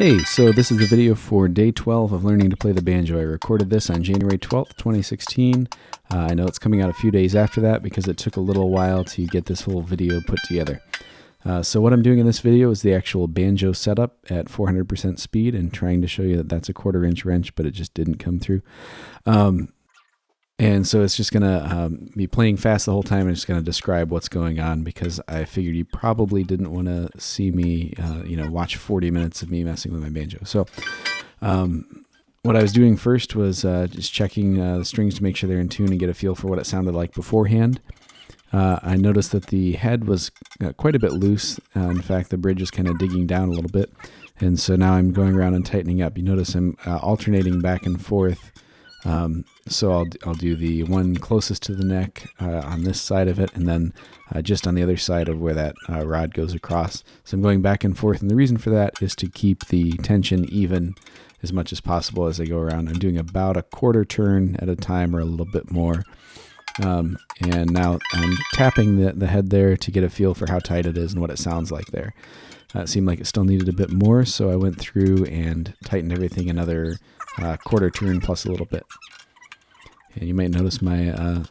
Hey, so this is the video for day 12 of learning to play the banjo. I recorded this on January 12th, 2016. I know it's coming out a few days after that because it took a little while to get this whole video put together. So what I'm doing in this video is the actual banjo setup at 400% speed and trying to show you that that's a 1/4 inch wrench, but it just didn't come through. And so it's just going to be playing fast the whole time and just going to describe what's going on because I figured you probably didn't want to see me, watch 40 minutes of me messing with my banjo. So what I was doing first was just checking the strings to make sure they're in tune and get a feel for what it sounded like beforehand. I noticed that the head was quite a bit loose. In fact, the bridge is kind of digging down a little bit. And so now I'm going around and tightening up. You notice I'm alternating back and forth. So I'll do the one closest to the neck on this side of it, and then just on the other side of where that rod goes across. So I'm going back and forth, and the reason for that is to keep the tension even as much as possible as I go around. I'm doing about a 1/4 turn at a time or a little bit more. And now I'm tapping the head there to get a feel for how tight it is and what it sounds like there. It seemed like it still needed a bit more, so I went through and tightened everything another 1/4 turn plus a little bit. And you might notice my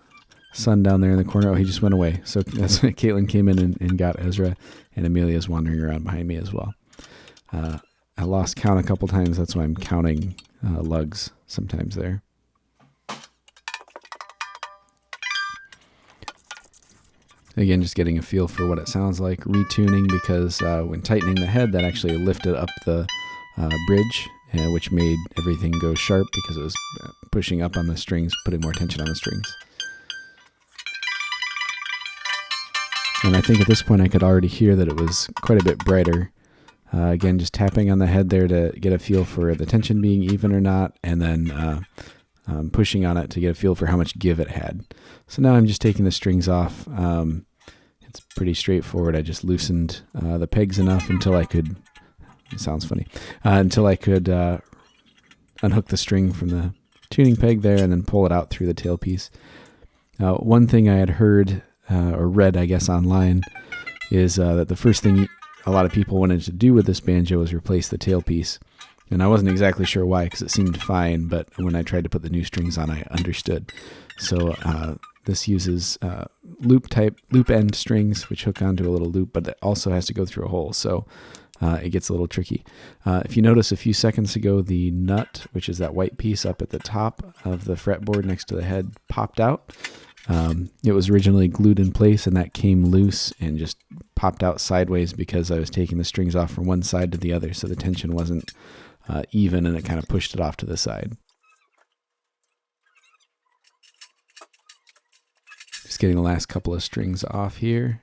son down there in the corner. Oh, he just went away. So that's Caitlin came in and got Ezra, and Amelia's wandering around behind me as well. I lost count a couple times. That's why I'm counting lugs sometimes there. Again, just getting a feel for what it sounds like. Retuning because when tightening the head, that actually lifted up the bridge, which made everything go sharp because it was pushing up on the strings, putting more tension on the strings. And I think at this point I could already hear that it was quite a bit brighter. Again, just tapping on the head there to get a feel for the tension being even or not, and then pushing on it to get a feel for how much give it had. So now I'm just taking the strings off. It's pretty straightforward. I just loosened the pegs enough until I could, it sounds funny, until I could unhook the string from the tuning peg there and then pull it out through the tailpiece. One thing I had heard or read, I guess, online is that the first thing a lot of people wanted to do with this banjo was replace the tailpiece. And I wasn't exactly sure why because it seemed fine, but when I tried to put the new strings on, I understood. So this uses loop end strings, which hook onto a little loop, but it also has to go through a hole. So it gets a little tricky. If you notice a few seconds ago, the nut, which is that white piece up at the top of the fretboard next to the head, popped out. It was originally glued in place, and that came loose and just popped out sideways because I was taking the strings off from one side to the other, so the tension wasn't even, and it kind of pushed it off to the side. Just getting the last couple of strings off here.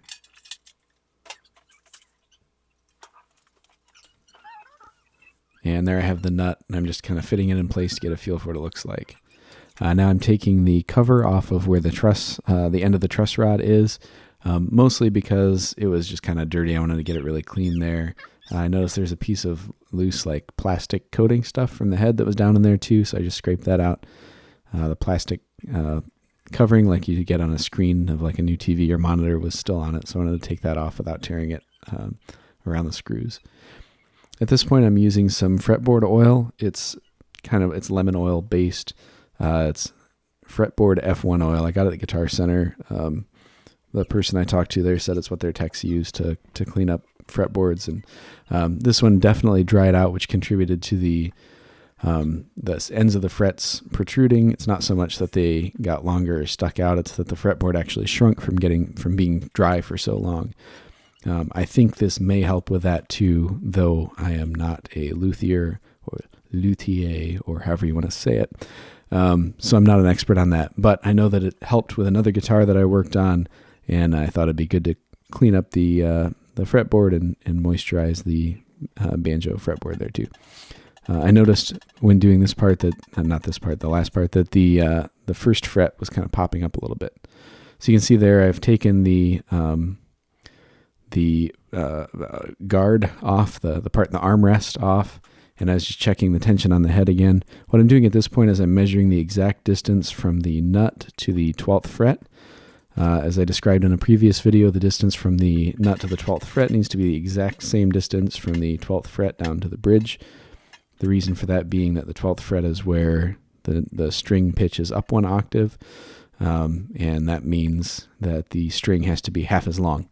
And there I have the nut, and I'm just kind of fitting it in place to get a feel for what it looks like. Now I'm taking the cover off of where the truss, the end of the truss rod is, mostly because it was just kind of dirty. I wanted to get it really clean there. I noticed there's a piece of loose like plastic coating stuff from the head that was down in there too, so I just scraped that out. The plastic covering like you get on a screen of like a new TV or monitor was still on it, so I wanted to take that off without tearing it around the screws. At this point I'm using some fretboard oil. It's lemon oil based. It's fretboard F1 oil. I got it at Guitar Center. The person I talked to there said it's what their techs use to clean up fretboards, and this one definitely dried out, which contributed to the ends of the frets protruding. It's not so much that they got longer or stuck out, it's that the fretboard actually shrunk from being dry for so long. I think this may help with that too, though I am not a luthier or however you want to say it. So I'm not an expert on that, but I know that it helped with another guitar that I worked on, and I thought it'd be good to clean up the fretboard and moisturize the banjo fretboard there too. I noticed when doing this part that, the last part, that the first fret was kind of popping up a little bit. So you can see there I've taken the guard off, the armrest off, and I was just checking the tension on the head again. What I'm doing at this point is I'm measuring the exact distance from the nut to the 12th fret. As I described in a previous video, the distance from the nut to the 12th fret needs to be the exact same distance from the 12th fret down to the bridge. The reason for that being that the 12th fret is where the string pitches up 1 octave, and that means that the string has to be half as long.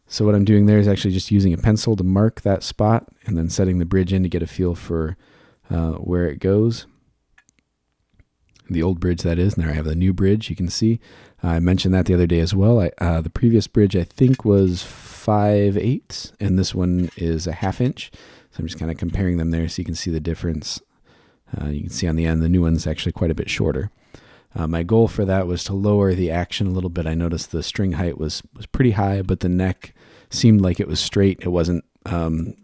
So what I'm doing there is actually just using a pencil to mark that spot and then setting the bridge in to get a feel for where it goes. The old bridge, that is, and there I have the new bridge, you can see. I mentioned that the other day as well. The previous bridge, I think, was 5/8, and this one is a 1/2 inch. So I'm just kind of comparing them there so you can see the difference. You can see on the end, the new one's actually quite a bit shorter. My goal for that was to lower the action a little bit. I noticed the string height was pretty high, but the neck seemed like it was straight. It wasn't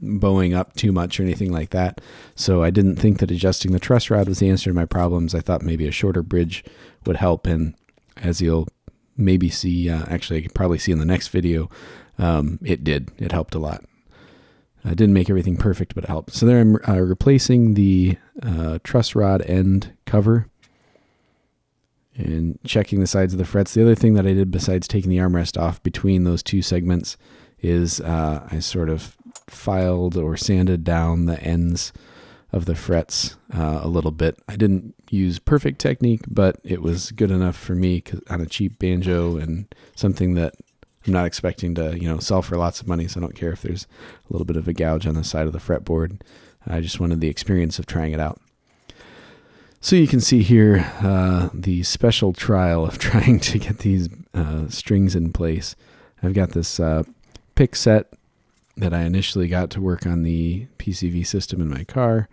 bowing up too much or anything like that. So I didn't think that adjusting the truss rod was the answer to my problems. I thought maybe a shorter bridge would help. And as you'll maybe see, actually I could probably see in the next video, it did. It helped a lot. I didn't make everything perfect, but it helped. So there I'm replacing the truss rod end cover and checking the sides of the frets. The other thing that I did besides taking the armrest off between those two segments is I sort of filed or sanded down the ends of the frets a little bit. I didn't use perfect technique, but it was good enough for me on a cheap banjo and something that I'm not expecting to, sell for lots of money. So I don't care if there's a little bit of a gouge on the side of the fretboard. I just wanted the experience of trying it out. So you can see here the special trial of trying to get these strings in place. I've got this pick set that I initially got to work on the PCV system in my car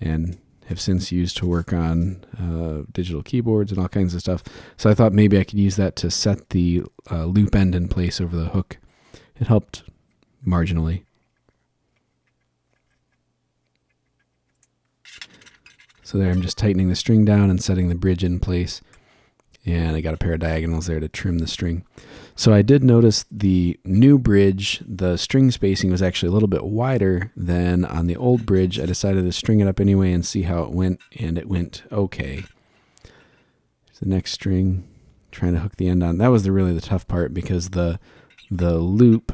and have since used to work on digital keyboards and all kinds of stuff. So I thought maybe I could use that to set the loop end in place over the hook. It helped marginally. So there I'm just tightening the string down and setting the bridge in place. And I got a pair of diagonals there to trim the string. So I did notice the new bridge, the string spacing was actually a little bit wider than on the old bridge. I decided to string it up anyway and see how it went, and it went okay. Here's the next string, trying to hook the end on. That was really the tough part because the loop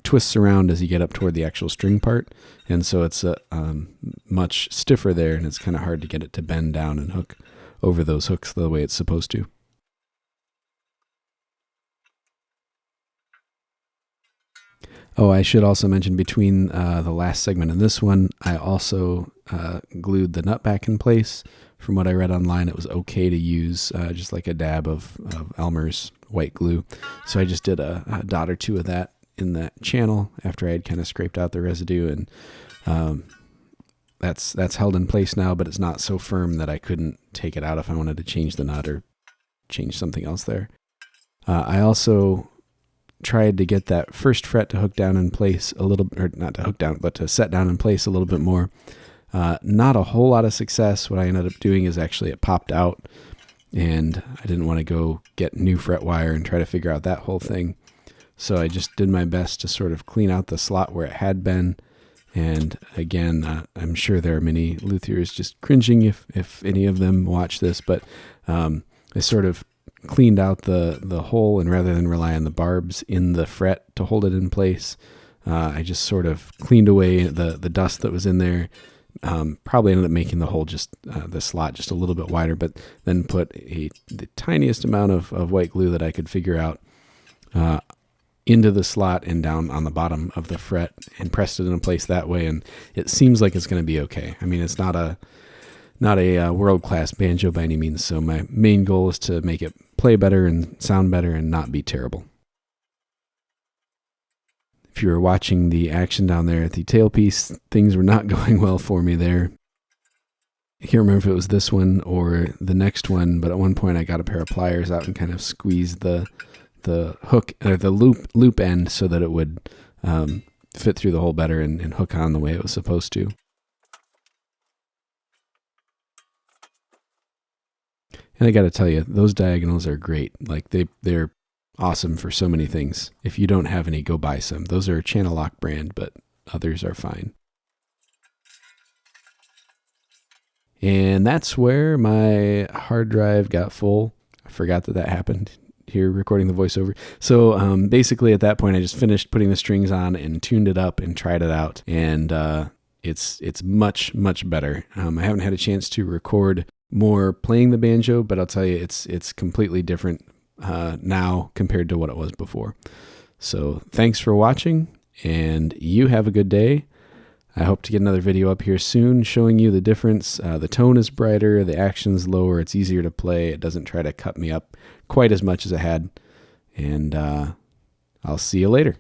twists around as you get up toward the actual string part, and so it's much stiffer there, and it's kind of hard to get it to bend down and hook over those hooks the way it's supposed to. Oh, I should also mention between the last segment and this one, I also glued the nut back in place. From what I read online, it was okay to use just like a dab of Elmer's white glue. So I just did a dot or two of that in that channel after I had kind of scraped out the residue, and that's held in place now, but it's not so firm that I couldn't take it out if I wanted to change the nut or change something else there. I also tried to get that first fret to hook down in place a little, or not to hook down, but to set down in place a little bit more. Not a whole lot of success. What I ended up doing is actually it popped out, and I didn't want to go get new fret wire and try to figure out that whole thing. So I just did my best to sort of clean out the slot where it had been. And again, I'm sure there are many luthiers just cringing if any of them watch this, but I sort of cleaned out the hole, and rather than rely on the barbs in the fret to hold it in place, I just sort of cleaned away the dust that was in there. Probably ended up making the hole just the slot just a little bit wider, but then put the tiniest amount of white glue that I could figure out into the slot and down on the bottom of the fret, and pressed it in place that way, and it seems like it's going to be okay. I mean, it's not a world-class banjo by any means, so my main goal is to make it play better and sound better and not be terrible. If you were watching the action down there at the tailpiece, things were not going well for me there. I can't remember if it was this one or the next one, but at one point I got a pair of pliers out and kind of squeezed the hook or the loop end so that it would fit through the hole better and hook on the way it was supposed to. And I got to tell you, those diagonals are great. Like they're awesome for so many things. If you don't have any, go buy some. Those are a Channellock brand, but others are fine. And that's where my hard drive got full. I forgot that happened. here recording the voiceover. So basically at that point, I just finished putting the strings on and tuned it up and tried it out. And it's much, much better. I haven't had a chance to record more playing the banjo, but I'll tell you, it's completely different now compared to what it was before. So thanks for watching, and you have a good day. I hope to get another video up here soon showing you the difference. The tone is brighter, the action's lower, it's easier to play. It doesn't try to cut me up quite as much as it had. And I'll see you later.